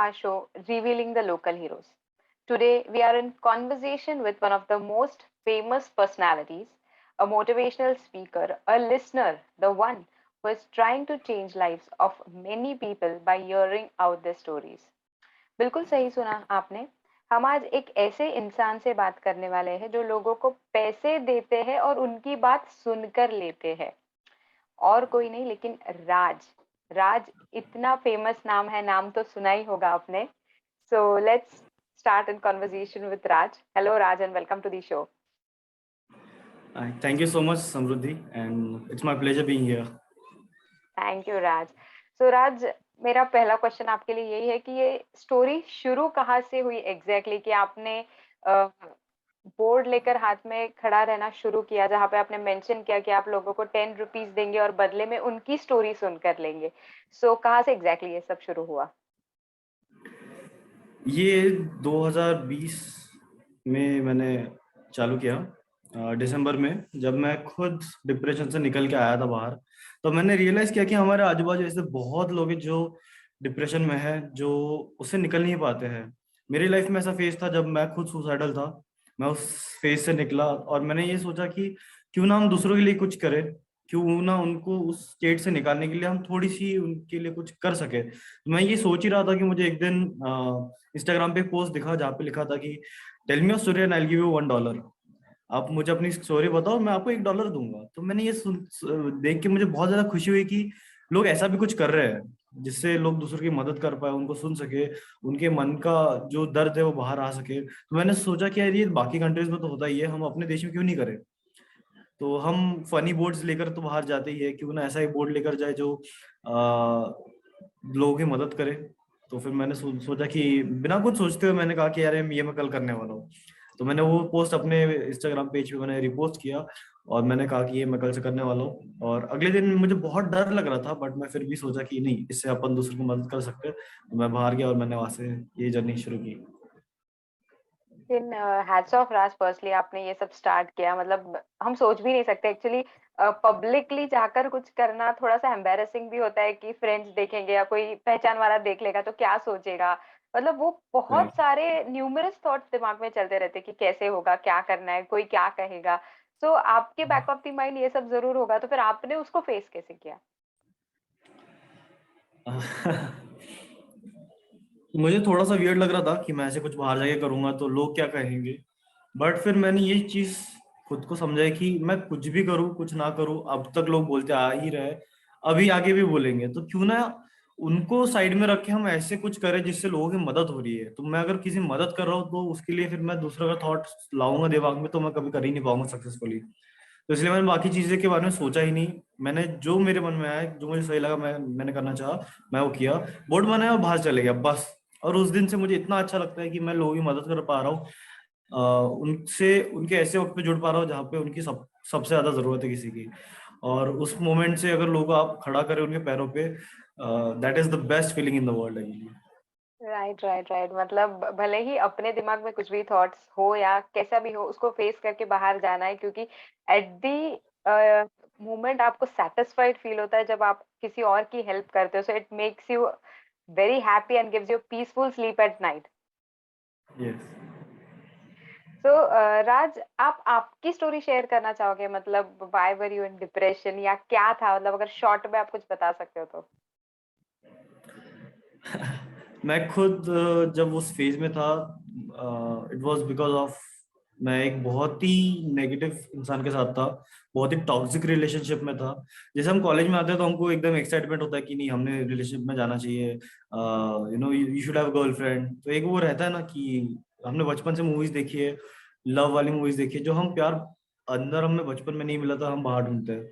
our show, Revealing the Local Heroes. Today, we are in conversation with one of the most famous personalities, a motivational speaker, a listener, the one who is trying to change lives of many people by hearing out their stories. बिल्कुल सही सुना आपने। हम आज एक ऐसे इंसान से बात करने वाले हैं जो लोगों को पैसे देते हैं और उनकी बात सुनकर लेते हैं। और कोई नहीं लेकिन राज। राज इतना फेमस नाम है, नाम तो सुना ही होगा आपने। So let's start in conversation with Raj. Hello Raj and welcome to the show. Hi, thank you so much, Samruddhi, and it's my pleasure being here. Thank you Raj. So Raj, मेरा पहला क्वेश्चन आपके लिए यही है कि ये स्टोरी शुरू कहाँ से हुई एग्जैक्टली कि आपने बोर्ड लेकर हाथ में खड़ा रहना शुरू किया, जहाँ पे आपने मेंशन किया कि आप लोगों को 10 रुपीज देंगे और बदले में उनकी स्टोरी सुनकर लेंगे। सो कहाँ से एग्जैक्टली ये सब शुरू हुआ? ये 2020 में मैंने चालू किया, दिसंबर में, जब मैं खुद डिप्रेशन से निकल के आया था बाहर। तो मैंने रियलाइज किया कि हमारे आजू बाजू ऐसे बहुत लोग हैं जो डिप्रेशन में है, जो उससे निकल नहीं पाते हैं। मेरी लाइफ में ऐसा फेज था जब मैं खुद सुसाइडल था। मैं उस फेज से निकला और मैंने ये सोचा कि क्यों ना हम दूसरों के लिए कुछ करें, क्यों ना उनको उस स्टेट से निकालने के लिए हम थोड़ी सी उनके लिए कुछ कर सके। तो मैं ये सोच ही रहा था कि मुझे एक दिन इंस्टाग्राम पे एक पोस्ट दिखा जहाँ पे लिखा था कि tell me your story and I will give you $1। आप मुझे अपनी स्टोरी बताओ, मैं आपको $1 दूंगा। तो मैंने ये देख के मुझे बहुत ज्यादा खुशी हुई कि लोग ऐसा भी कुछ कर रहे हैं जिससे लोग दूसरों की मदद कर पाए, उनको सुन सके, उनके मन का जो दर्द है वो बाहर आ सके। तो मैंने सोचा कि यार ये बाकी कंट्रीज में तो होता ही है, हम अपने देश में क्यों नहीं करें। तो हम फनी बोर्ड्स लेकर तो बाहर जाते ही है, क्यों ना ऐसा ही बोर्ड लेकर जाए जो लोगों की मदद करे। तो फिर मैंने सोचा कि बिना कुछ सोचते हुए मैंने कहा कि यार ये मैं कल करने वाला हूँ। तो मैंने वो पोस्ट अपने इंस्टाग्राम पेज पे मैंने रिपोस्ट किया और मैंने कहा कि ये मैं कल से करने वाला हूँ। और अगले दिन मुझे बहुत डर लग रहा था, बट मैं फिर भी सोचा कि नहीं, इससे अपन दूसरों की मदद कर सकते हैं। तो मैं बाहर गया और मैंने वहां से ये जर्नी शुरू की। लेकिन हैट्स ऑफ राज, फर्स्टली आपने ये सब स्टार्ट किया, मतलब हम सोच भी नहीं सकते एक्चुअली। पब्लिकली जाकर कुछ करना थोड़ा सा एम्बेरसिंग भी होता है कि फ्रेंड्स देखेंगे या कोई पहचान वाला देख लेगा तो क्या सोचेगा। मतलब वो बहुत सारे न्यूमरस थॉट्स दिमाग में चलते रहते कि कैसे होगा, क्या करना है, कोई क्या कहेगा। सो आपके बैक ऑफ द माइंड ये सब जरूर होगा, तो फिर आपने उसको फेस कैसे किया? मुझे थोड़ा सा वियर्ड लग रहा था कि मैं ऐसे कुछ बाहर जाके करूंगा तो लोग क्या कहेंगे। बट फिर मैंने ये चीज खुद को समझा कि मैं कुछ भी करूं कुछ ना करूं, अब तक लोग बोलते आ ही रहे, अभी आगे भी बोलेंगे, तो क्यों ना उनको साइड में रख के हम ऐसे कुछ करें जिससे लोगों की मदद हो रही है। तो मैं अगर किसी मदद कर रहा हूँ तो उसके लिए फिर मैं दूसरा का थॉट लाऊंगा दिमाग में, तो मैं कभी कर ही नहीं पाऊंगा सक्सेसफुली। तो इसलिए मैंने बाकी चीजें के बारे में सोचा ही नहीं। मैंने जो मेरे मन में आया, जो मुझे सही लगा, मैंने करना चाहा, मैं वो किया, बोर्ड बनाया और बाहर चले गया बस। और उस दिन से मुझे इतना अच्छा लगता है कि मैं लोगों की मदद कर पा रहा हूँ, उनसे उनके ऐसे वक्त पे जुड़ पा रहा हूँ जहाँ पे उनकी सबसे ज्यादा जरूरत है किसी की। और उस मोमेंट से अगर लोगों को आप खड़ा करें उनके पैरों पे, that is the best feeling in the world actually. Right right right, मतलब भले ही अपने दिमाग में कुछ भी थॉट्स हो या कैसा भी हो, उसको फेस करके बाहर जाना है, क्योंकि एट दी मोमेंट आपको सेटिस्फाइड फील होता है जब आप किसी और की हेल्प करते हो। So it makes you very happy and gives you peaceful sleep at night. Yes. So Raj, आप आपकी स्टोरी शेयर करना चाहोगे? मतलब why were you in depression, या क्या था, मतलब अगर शॉर्ट में आप कुछ बता सकते हो तो। मैं खुद जब उस फेज में था, इट वाज बिकॉज ऑफ, मैं एक बहुत ही नेगेटिव इंसान के साथ था, बहुत ही टॉक्सिक रिलेशनशिप में था। जैसे हम कॉलेज में आते हैं तो हमको एकदम एक्साइटमेंट होता है कि नहीं, हमने रिलेशनशिप में जाना चाहिए, यू शुड हैव गर्लफ्रेंड। तो एक वो रहता है ना कि हमने बचपन से मूवीज देखी है, लव वाली मूवीज देखी है, जो हम प्यार अंदर हमें बचपन में नहीं मिला था, हम बाहर ढूंढते हैं।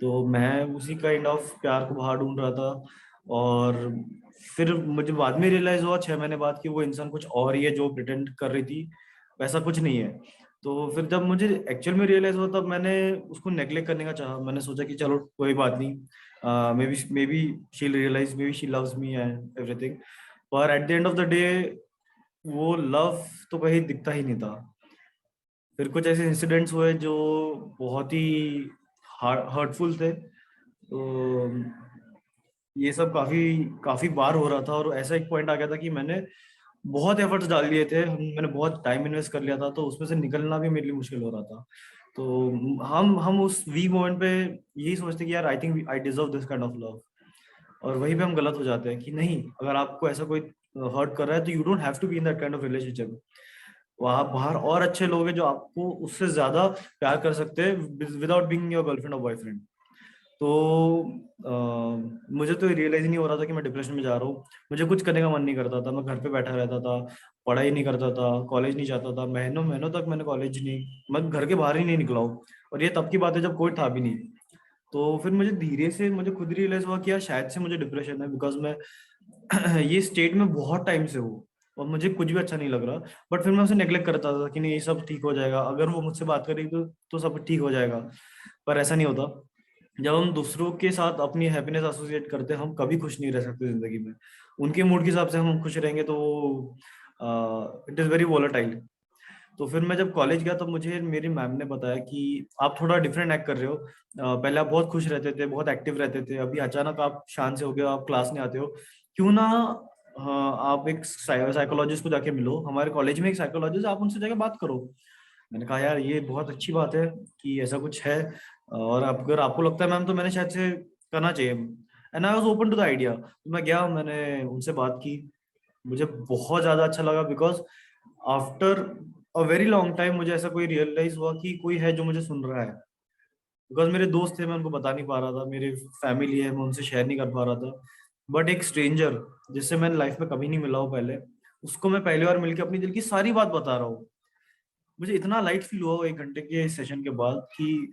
तो मैं उसी काइंड ऑफ प्यार को बाहर ढूंढ रहा था। और फिर मुझे बाद में रियलाइज हुआ 6 महीने बाद कि वो इंसान कुछ और ही है, जो प्रिटेंड कर रही थी वैसा कुछ नहीं है। तो फिर जब मुझे एक्चुअल में रियलाइज हुआ तब मैंने उसको नेग्लेक्ट करने का चाहा। मैंने सोचा कि चलो कोई बात नहीं, maybe she realise, maybe she loves me and everything. पर at the end of the day वो लव तो कहीं दिखता ही नहीं था। फिर कुछ ऐसे इंसिडेंट्स हुए जो बहुत ही हर्टफुल थे। तो ये सब काफी काफी बार हो रहा था, और ऐसा एक पॉइंट आ गया था कि मैंने बहुत एफर्ट्स डाल दिए थे, मैंने बहुत टाइम इन्वेस्ट कर लिया था, तो उसमें से निकलना भी मेरे लिए मुश्किल हो रहा था। तो हम उस वी मोमेंट पे यही सोचते कि यार I think I deserve this kind of love, और वहीं पे हम गलत हो जाते हैं कि नहीं, अगर आपको ऐसा कोई हर्ट कर रहा है तो you don't have to be in that kind of relationship. वहां बाहर और अच्छे लोग हैं जो आपको उससे ज्यादा प्यार कर सकते हैं विदाउट बीइंग योर गर्लफ्रेंड और बॉयफ्रेंड। तो मुझे तो रियलाइज नहीं हो रहा था कि मैं डिप्रेशन में जा रहा हूँ। मुझे कुछ करने का मन नहीं करता था, मैं घर पे बैठा रहता था, पढ़ाई नहीं करता था, कॉलेज नहीं जाता था, महीनों महीनों तक मैंने कॉलेज नहीं, मैं घर के बाहर ही नहीं निकला हूँ। और ये तब की बात है जब कोई था भी नहीं। तो फिर मुझे धीरे से मुझे खुद रियलाइज हुआ कि यार शायद से मुझे डिप्रेशन है, बिकॉज मैं ये स्टेट में बहुत टाइम से हूँ और मुझे कुछ भी अच्छा नहीं लग रहा। बट फिर मैं उसे नेग्लेक्ट करता था कि नहीं, ये सब ठीक हो जाएगा, अगर वो मुझसे बात करेगी तो सब ठीक हो जाएगा। पर ऐसा नहीं होता। जब हम दूसरों के साथ अपनी हैप्पीनेस एसोसिएट करते हैं, हम कभी खुश नहीं रह सकते जिंदगी में। उनके मूड के हिसाब से हम खुश रहेंगे तो इट इज़ वेरी वोलेटाइल। तो फिर मैं जब कॉलेज गया तो मुझे मेरी मैम ने बताया कि आप थोड़ा डिफरेंट एक्ट कर रहे हो। पहले आप बहुत खुश रहते थे, बहुत एक्टिव रहते थे, अभी अचानक आप शांत से हो गए, आप क्लास नहीं आते हो। क्यों ना आप एक साइकोलॉजिस्ट को जाके मिलो, हमारे कॉलेज में एक साइकोलॉजिस्ट, आप उनसे जाके बात करो। मैंने कहा यार ये बहुत अच्छी बात है कि ऐसा कुछ है, और अगर आपको लगता है मैम तो मैंने शायद से करना चाहिए। And I was open to the idea, तो मैं गया, मैंने उनसे बात की। मुझे बहुत ज्यादा अच्छा लगा, because after a very long time मुझे ऐसा कोई रियलाइज हुआ कि कोई है जो मुझे सुन रहा है। बिकॉज मेरे दोस्त थे, मैं उनको बता नहीं पा रहा था, मेरी फैमिली है, मैं उनसे शेयर नहीं कर पा रहा था। बट एक स्ट्रेंजर जिससे मैंने लाइफ में कभी नहीं मिला हूँ पहले, उसको मैं पहली बार मिलकर अपनी दिल की सारी बात बता रहा हूँ। मुझे इतना लाइट फील हुआ वो 1 घंटे के सेशन के बाद कि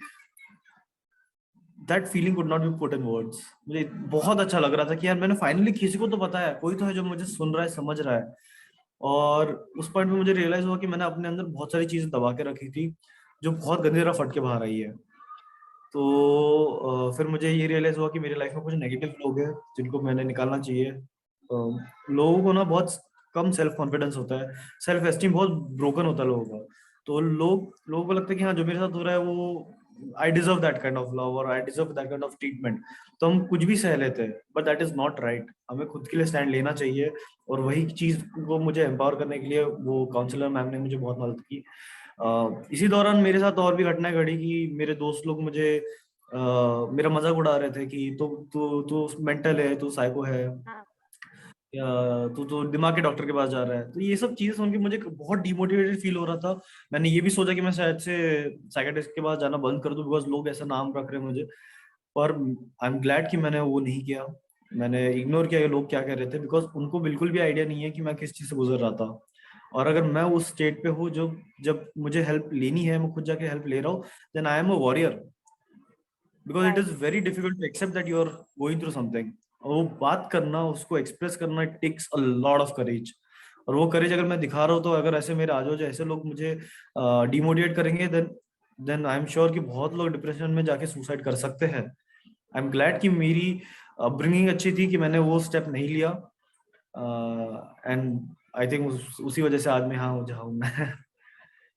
that feeling could not be put in words. मुझे बहुत अच्छा लग रहा था कि यार मैंने फाइनली किसी को तो बताया, कोई तो है जो मुझे सुन रहा है, समझ रहा है। और उस पॉइंट पे मुझे रियलाइज हुआ कि मैंने अपने अंदर बहुत सारी चीजें दबा के रखी थी जो बहुत गंदी तरह फट के बाहर आई है। तो फिर मुझे ये रियलाइज हुआ कि मेरी लाइफ में कुछ नेगेटिव लोग हैं जिनको मैंने निकालना चाहिए। लोगों को ना बहुत कम सेल्फ कॉन्फिडेंस होता है, सेल्फ एस्टीम बहुत ब्रोकन होता है लोगों का। तो लोगों को लगता है कि हाँ जो मेरे साथ हो रहा है वो I deserve that kind of love और I deserve that kind of treatment. तो हम कुछ भी सह लेते हैं, but that is not right. हमें खुद के लिए स्टैंड लेना चाहिए। और वही चीज को मुझे एम्पावर करने के लिए वो काउंसलर मैम ने मुझे बहुत मदद की। इसी दौरान मेरे साथ और भी घटनाएं घटी कि मेरे दोस्त लोग मुझे मेरा मजाक उड़ा रहे थे कि तू तू तू मेंटल है, तू साइको है, हाँ। या तू तो दिमाग के डॉक्टर के पास जा रहा है। तो ये सब चीजें सुन के मुझे बहुत डिमोटिवेटेड फील हो रहा था। मैंने ये भी सोचा कि मैं शायद से साइकेट्रिस्ट के पास जाना बंद कर दूं, बिकॉज लोग ऐसा नाम रख रहे हैं मुझे। पर आई एम ग्लैड कि मैंने वो नहीं किया। मैंने इग्नोर किया ये लोग क्या कह रहे थे, बिकॉज उनको बिल्कुल भी आइडिया नहीं है कि मैं किस चीज से गुजर रहा था। और अगर मैं उस स्टेट पे हूँ जो जब मुझे हेल्प लेनी है मैं खुद जाके हेल्प ले रहा हूँ, then I am a warrior. Because it right. Is very difficult to accept that you are going through something. और वो बात करना, उसको एक्सप्रेस करना, it takes a lot of courage. और वो करेज अगर मैं दिखा रहा हूँ, तो अगर ऐसे मेरे आजू बाजू ऐसे लोग मुझे डिमोटिवेट करेंगे, देन आई एम श्योर कि बहुत लोग डिप्रेशन में जाके सुसाइड कर सकते हैं। आई एम ग्लैड कि मेरी अपब्रिंगिंग अच्छी थी कि मैंने वो स्टेप नहीं लिया। एंड आई थिंक उसी वजह से आज मैं यहाँ हूँ जहाँ हूँ मैं।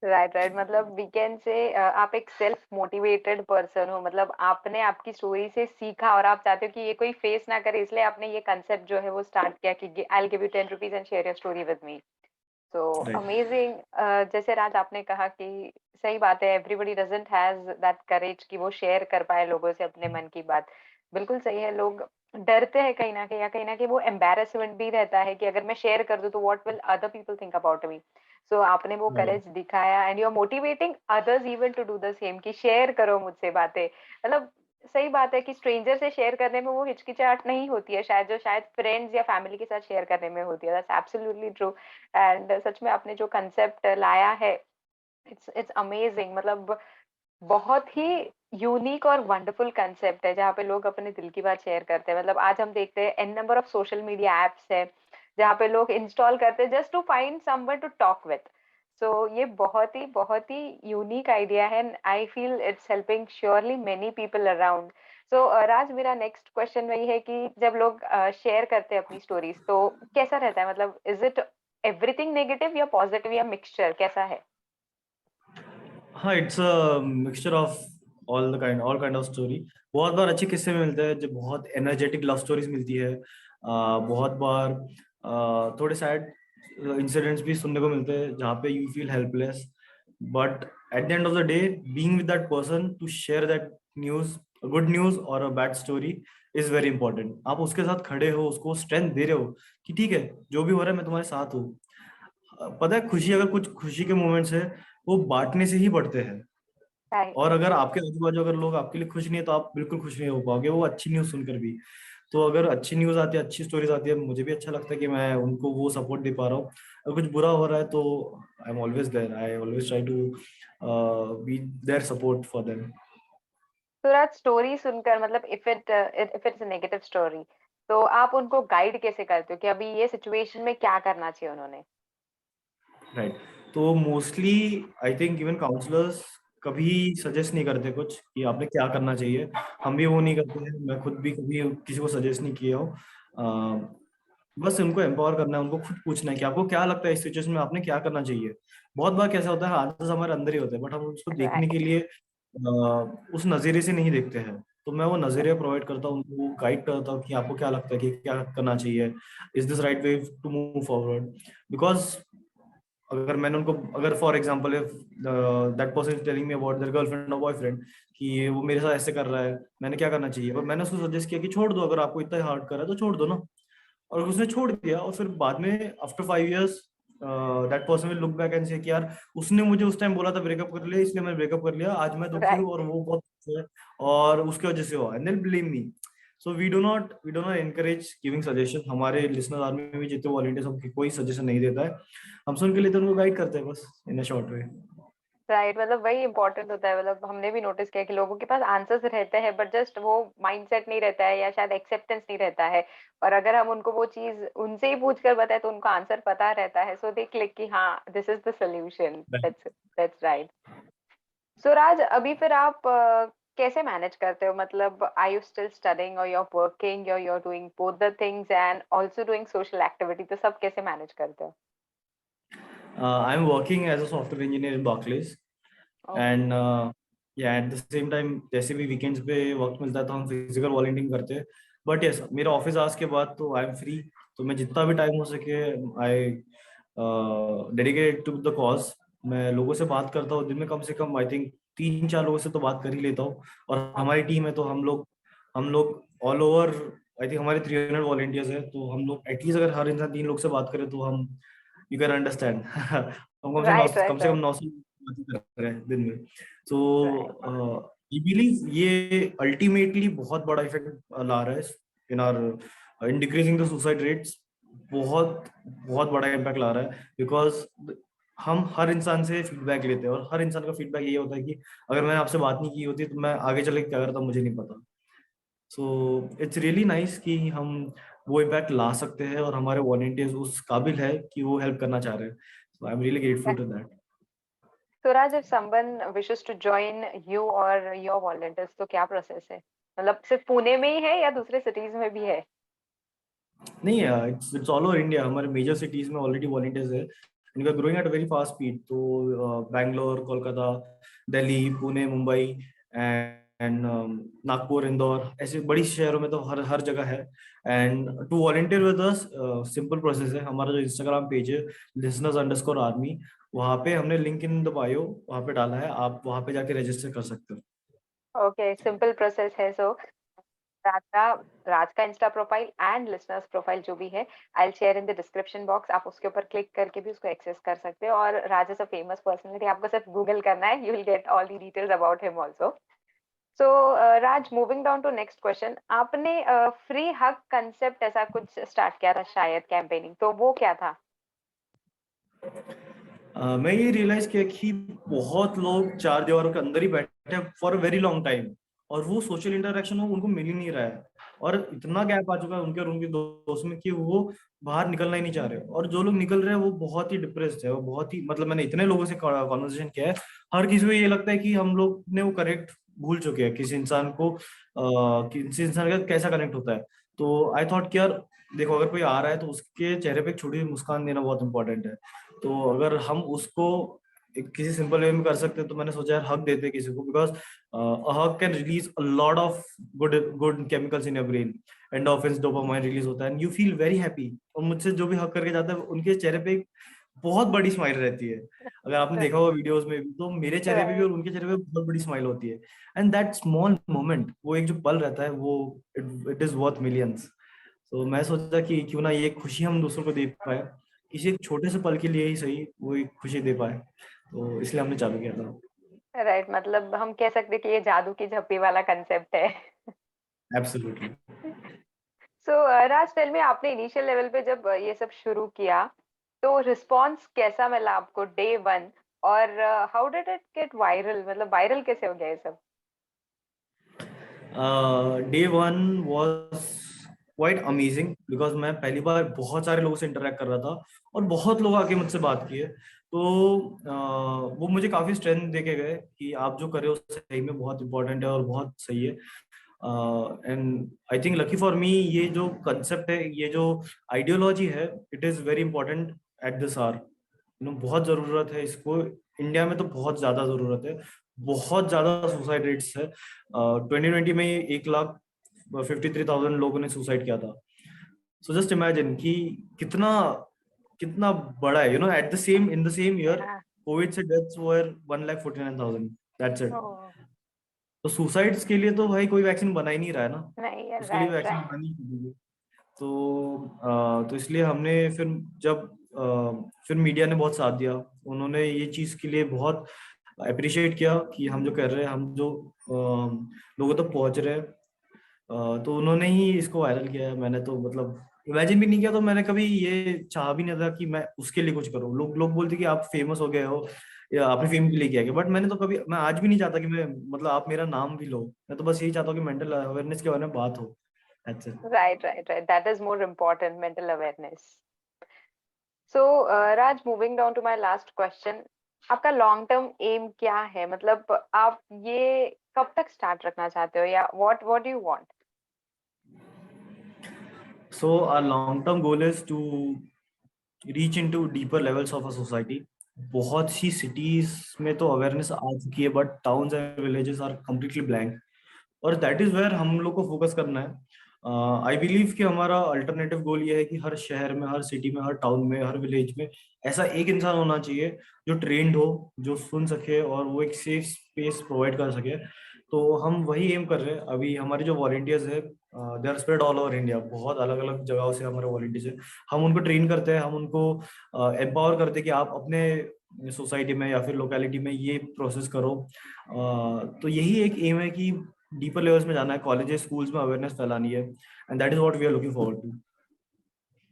राइट, राइट, मतलब वी कैन से आप एक सेल्फ मोटिवेटेड पर्सन हो, मतलब आपने आपकी स्टोरी से सीखा और आप चाहते हो कि ये कोई फेस ना करे, इसलिए आपने ये कंसेप्ट जो है वो स्टार्ट किया कि I give you 10 rupees and share your story with me. So right. Amazing. जैसे राज आपने कहा कि सही बात है, everybody doesn't has that courage कि वो शेयर कर पाए लोगों से अपने मन की बात। बिल्कुल सही है, लोग डरते हैं कहीं ना कहीं, या कहीं ना कहीं वो एम्बेरसमेंट भी रहता है कि अगर मैं शेयर कर दूं तो what will other people think about me. So आपने वो राइट। करेज दिखाया and you are motivating others even to do the same कि शेयर करो मुझसे बातें। मतलब सही बात है कि स्ट्रेंजर से शेयर करने में वो हिचकिचाहट नहीं होती है शायद, जो शायद फ्रेंड्स या फैमिली के साथ शेयर करने में होती है। That's absolutely true. And such में आपने जो कंसेप्ट लाया है, इट्स अमेजिंग। मतलब बहुत ही यूनिक और वंडरफुल कंसेप्ट है जहाँ पे लोग अपने दिल की बात शेयर करते हैं। मतलब आज हम देखते हैं an number of social media apps है जहाँ पे लोग इंस्टॉल करते हैं just to find someone to talk with. So ये बहुत ही यूनिक आइडिया है। I feel it's helping surely many people around. So Raj, मेरा नेक्स्ट क्वेश्चन वही है कि जब लोग शेयर करते हैं अपनी स्टोरीज तो कैसा रहता है? मतलब इज इट एवरीथिंग नेगेटिव या पॉजिटिव या मिक्सचर, कैसा है? हाँ, it's a mixture of all kind of story. बहुत बार अच्छे किस्से में मिलते हैं, जो बहुत एनर्जेटिक लव स्टोरीज मिलती है। बहुत बार थोड़े सैड इंसिडेंट्स भी सुनने को मिलते हैं जहाँ पे you feel helpless, but at the end of the day being with that person to share that news, good news और a bad story is very important. आप उसके साथ खड़े हो, उसको स्ट्रेंथ दे रहे हो कि ठीक है, जो भी हो रहा है मैं तुम्हारे साथ हूँ। पता है, खुशी, अगर कुछ खुशी के मोमेंट्स है वो बांटने से ही बढ़ते हैं। राइट। और अगर आपके आजू बाजू अगर लोग आपके लिए खुश नहीं है तो आप बिल्कुल खुश नहीं हो पाओगे वो अच्छी न्यूज सुनकर भी। तो अगर अच्छी न्यूज आती है, अच्छी स्टोरीज आती है, मुझे भी अच्छा लगता है कि मैं उनको वो सपोर्ट दे पा रहा हूँ। अगर कुछ बुरा हो रहा है तो I am always there, I always try to be there support for them. तो राज, स्टोरी सुनकर मतलब if it's a negative story, तो आप उनको गाइड कैसे करते हो कि अभी ये सिचुएशन में क्या करना चाहिए उन्होंने? राइट। तो mostly I think even counsellors कभी सजेस्ट नहीं करते कुछ कि आपने क्या करना चाहिए। हम भी वो नहीं करते हैं, मैं खुद भी कभी किसी को सजेस्ट नहीं किया हूँ। बस उनको एम्पावर करना है, उनको खुद पूछना है कि आपको क्या लगता है इस सिचुएशन में आपने क्या करना चाहिए। बहुत बार कैसा होता है, आंसर्स हमारे अंदर ही होते हैं बट हम उसको देखने के राइट। लिए उस नज़रिए से नहीं देखते हैं। तो मैं वो नज़रिया प्रोवाइड करता हूँ, उनको गाइड करता हूँ कि आपको क्या लगता है कि क्या करना चाहिए, is this right way to move forward. Because अगर मैंने उनको, अगर for example if that person is telling me about their girlfriend और बॉयफ्रेंड कि वो मेरे साथ ऐसे कर रहा है, मैंने क्या करना चाहिए, और मैंने उसको सजेस्ट किया कि छोड़ दो, अगर आपको इतना हार्ड कर रहा है तो छोड़ दो ना। और उसने छोड़ दिया, और फिर बाद में after 5 years that person will look back and से कि यार उसने मुझे उस टाइम बोला था ब्रेकअप कर लिया, इसलिए मैंने ब्रेकअप कर लिया, आज मैं दुखी हूँ राइट। और वो बहुत खुश है और उसकी वजह से हुआ, and they blame me. So we do not encourage giving suggestion. हमारे लिसनर आर्मी में भी जितने वॉलंटियर्स, हम कोई सजेशन नहीं देता है, हम सुन के लिए तो उनको गाइड करते हैं बस इन अ शॉर्ट वे। राइट, मतलब वही इंपॉर्टेंट होता है। मतलब हमने भी नोटिस किया कि लोगों के पास आंसर्स रहते हैं बट जस्ट वो माइंडसेट नहीं रहता है या शायद एक्सेप्टेंस नहीं रहता है। और अगर हम उनको वो चीज उनसे ही पूछ कर बताए तो उनको आंसर पता रहता है, सो दे क्लिक कि हाँ this is the solution. That's right. So Raj, अभी फिर आप कैसे मैनेज करते हो? मतलब आई यू स्टिल स्टडिंग और यू आर वर्किंग और you are doing both the things and also doing social activity, तो सब कैसे मैनेज करते हो? I am working as a software engineer in Barclays, okay. And yeah at the same time जैसे भी weekends पे वक्त मिलता है तो हम फिजिकल वॉलंटियरिंग करते हैं। बट यस, मेरा ऑफिस आवर्स के बाद तो आई एम फ्री, तो मैं जितना भी टाइम हो सके I dedicate to the cause. मैं लोगों से बात करता हूँ दिन में कम से कम आई थिंक 3-4 लोगों से तो बात कर ही लेता हूँ। और हमारी टीम है तो हम लोग ऑल ओवर, आई थिंक हमारे 300 वॉलंटियर्स है, तो हम लोग एटलीस्ट अगर हर इंसान 3 लोग से बात करें तो हम, यू कैन अंडरस्टैंड हम राइट कम राइट से कम राइट 900 बातें कर रहे हैं दिन में। तो राइट। आई बिलीव ये अल्टीमेटली बहुत बड़ा इफेक्ट ला रहा है in our in decreasing the suicide rates. बहुत बहुत बड़ा इम्पैक्ट ला रहा है, बिकॉज हम हर इंसान से फीडबैक लेते हैं और हर इंसान का फीडबैक ये होता है कि अगर मैंने आपसे बात नहीं की होती तो मैं आगे चल के क्या करता मुझे नहीं पता। सो इट्स रियली नाइस कि हम वो इम्पैक्ट ला सकते हैं और हमारे वॉलंटियर्स उस काबिल है कि वो हेल्प करना चाह रहे हैं। So I am really grateful to that. So Raj, if someone wishes to join you or your volunteers, तो क्या प्रोसेस है? मतलब सिर्फ पुणे में ही है या दूसरे सिटीज में भी है? नहीं, इट्स ऑल ओवर इंडिया। हमारे मेजर सिटीज में ऑलरेडी वॉलंटियर्स है, and we are growing at a very fast speed. तो बैंगलोर, कोलकाता, दिल्ली, पुणे, मुंबई एंड नागपुर, इंदौर, ऐसे बड़ी शहरों में तो हर हर जगह है। And to volunteer with us, simple process है। हमारा जो इंस्टाग्राम पेज है listeners_army, वहाँ पे हमने लिंक इन द बायो वहाँ पे डाला है, आप वहाँ पे जाके रजिस्टर कर सकते हो। ओके, सिंपल प्रोसेस है। सो राज का राज का Insta profile and listeners profile जो भी है, I will share in the description box. आप उसके ऊपर क्लिक करके भी उसको एक्सेस कर सकते हो। और Raj is a famous personality, आपको सिर्फ गूगल करना है, you will get all the details about him also. So Raj, moving down to next question, आपने फ्री हग कंसेप्ट ऐसा कुछ स्टार्ट किया था शायद कैंपेनिंग, तो वो क्या था? मैं ये रियलाइज किया कि बहुत लोग चार दीवारों के अंदर ही बैठे हैं for a very long time, और वो सोशल इंटरेक्शन उनको मिल ही नहीं रहा है। और इतना गैप आ चुका है उनके और उनके दोस्त में कि वो बाहर निकलना ही नहीं चाह रहे। और जो लोग निकल रहे हैं वो बहुत ही डिप्रेस्ड है, वो बहुत ही, मतलब मैंने इतने लोगों से कॉन्वर्सेशन किया है, हर किसी को ये लगता है कि हम लोग ने वो करेक्ट भूल चुके हैं किसी इंसान को, किसी इंसान का कैसा कनेक्ट होता है। तो आई थॉट कि यार देखो, अगर कोई आ रहा है तो उसके चेहरे पे एक छोटी सी मुस्कान देना बहुत इंपॉर्टेंट है। तो अगर हम उसको किसी सिंपल वे में कर सकते हैं, तो मैंने सोचा यार हग देते किसी को, because hug can release a lot of good good chemicals in your brain, endorphins, dopamine release होता है, and you feel very happy. और मुझसे जो भी हग करके जाता है उनके चेहरे पे एक बहुत बड़ी स्माइल रहती है। अगर आपने देखा होगा वीडियोस में भी, तो मेरे चेहरे पे भी और राइट। उनके चेहरे पे बहुत बड़ी स्माइल होती है। एंड दैट स्मॉल मोमेंट, वो एक जो पल रहता है, वो इट इज वर्थ मिलियंस। तो मैं सोचा कि क्यों ना ये खुशी हम दूसरों को दे पाए, किसी एक छोटे से पल के लिए ही सही, वो एक खुशी दे पाए, तो इसलिए हमने चालू किया था। राइट, मतलब हम कह सकते हैं कि ये जादू की झप्पी वाला कंसेप्ट है। एब्सोल्युटली। सो राज, टेल मी, आपने इनिशियल लेवल पे जब ये सब शुरू किया तो रिस्पॉन्स कैसा मिला आपको डे वन? और how did it get viral, मतलब वायरल कैसे हो गया ये सब? Day one was quite amazing, because मैं पहली बार बहुत सारे लोगों से इंटरेक्ट कर रहा था, और बहुत लोग आके मुझसे बात किए। तो वो मुझे काफी स्ट्रेंथ देके गए कि आप जो कर रहे हो सही में बहुत इंपॉर्टेंट है और बहुत सही है। And I think lucky for me, ये जो कंसेप्ट है, ये जो आइडियोलॉजी है, it is very important at this hour. बहुत जरूरत है इसको, इंडिया में तो बहुत ज्यादा जरूरत है। बहुत ज्यादा सुसाइड रेट्स है। 2020 में 1,53,000 लोगों ने सुसाइड किया था। सो जस्ट इमेजिन कि कितना कितना बड़ा है, eight the same in the same year या। कोविड से डेथ्स वर 1,49,000, दैट्स इट। ओह। तो सुसाइड्स के लिए तो भाई कोई वैक्सीन बना ही नहीं रहा है ना, नहीं, उसके लिए राइट वैक्सीन राइट। बनानी पड़ेगी। तो इसलिए हमने फिर जब फिर मीडिया ने बहुत साथ दिया, उन्होंने ये चीज के लिए बहुत अप्रिशिएट किया कि हम जो कर रहे हैं, हम जो लोगों तक पहुंच रहे हैं। तो उन्होंने ही इसको वायरल किया है। मैंने तो मतलब इमेजिन भी नहीं किया, तो मैंने कभी ये चाह भी नहीं था कि मैं उसके लिए कुछ करूं। लोग लोग बोलते कि आप फेमस हो गए हो या आपने फेम के लिए किया गया, बट मैंने तो कभी, मैं आज भी नहीं चाहता कि मैं, मतलब आप मेरा नाम भी लो। मैं तो बस यही चाहता हूँ कि मेंटल अवेयरनेस के बारे में बात हो। That's it. Right right right, that is more important, mental awareness. So Raj, moving down to my last question, आपका लॉन्ग टर्म एम क्या है? मतलब आप ये कब तक स्टार्ट रखना चाहते हो, या what do you want? So our long-term goal is to reach into deeper levels of a society. बहुत सी cities में तो awareness आ चुकी है, but towns and villages are completely blank. और दैट इज वेयर हम लोग को फोकस करना है। आई बिलीव कि हमारा अल्टरनेटिव गोल ये है कि हर शहर में, हर सिटी में, हर टाउन में, हर विलेज में ऐसा एक इंसान होना चाहिए जो ट्रेंड हो, जो सुन सके और वो एक सेफ स्पेस प्रोवाइड कर सके। तो हम वही एम कर रहे हैं। अभी हमारे जो वॉलंटियर्स है, they are spread all over India, बहुत अलग अलग जगहों से हमारे वॉलंटियर्स है। हम उनको ट्रेन करते हैं, हम उनको एम्पावर करते हैं कि आप अपने सोसाइटी में या फिर लोकेलिटी में ये प्रोसेस करो। तो यही एक एम है कि डीपर लेवल्स में जाना है, कॉलेजेस स्कूल्स में अवेयरनेस फैलानी है, and that is what we are looking forward to.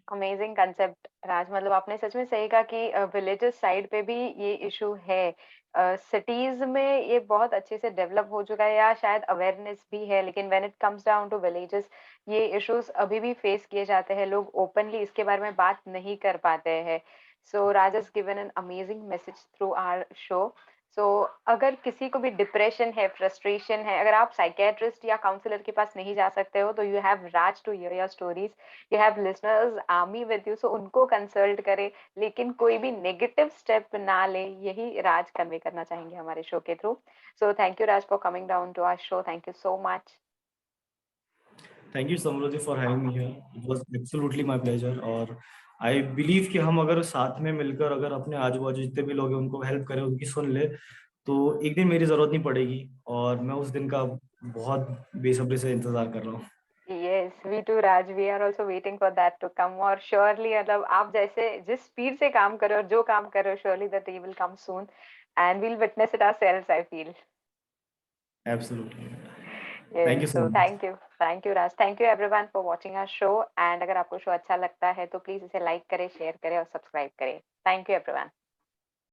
Amazing concept Raj, मतलब आपने सच में सही कहा कि विलेजेस साइड पे भी ये इशू है। सिटीज में ये बहुत अच्छे से डेवलप हो चुका है, या शायद अवेयरनेस भी है, लेकिन when it comes down to villages ये इश्यूज अभी भी फेस किए जाते हैं। लोग ओपनली इसके बारे में बात नहीं कर पाते हैं। So Raj has given an amazing message through our show. So अगर किसी को भी डिप्रेशन है, फ्रस्ट्रेशन है, अगर आप साइकेट्रिस्ट या काउंसलर के पास नहीं जा सकते हो, तो you have Raj to hear your stories, you have listeners army with you, so उनको कंसल्ट करें, लेकिन कोई भी नेगेटिव स्टेप ना ले, यही राज कन्वे करना चाहेंगे हमारे शो के थ्रू। So thank you Raj for coming down to our show, thank you so much. Thank you Samriddhi for having me here, it was absolutely my pleasure. और आई बिलीव कि हम अगर साथ में मिलकर, अगर अपने आजू बाजू जितने भी लोग हैं उनको हेल्प करें, उनकी सुन ले, तो एक दिन मेरी जरूरत नहीं पड़ेगी। और मैं उस दिन का बहुत बेसब्री से इंतजार कर रहा हूँ। Yes, we too Raj, we are also waiting for that to come. और श्योरली, मतलब आप जैसे जिस स्पीड से काम कर रहे हो, जो काम कर रहे हो, surely that day will come soon, and we'll witness it ourselves, I feel. Absolutely. Yes, thank you so so much. Thank you Raj, thank you everyone for watching our show. And अगर आपको शो अच्छा लगता है तो please इसे like करें, share करें और सब्सक्राइब करें। Thank you everyone.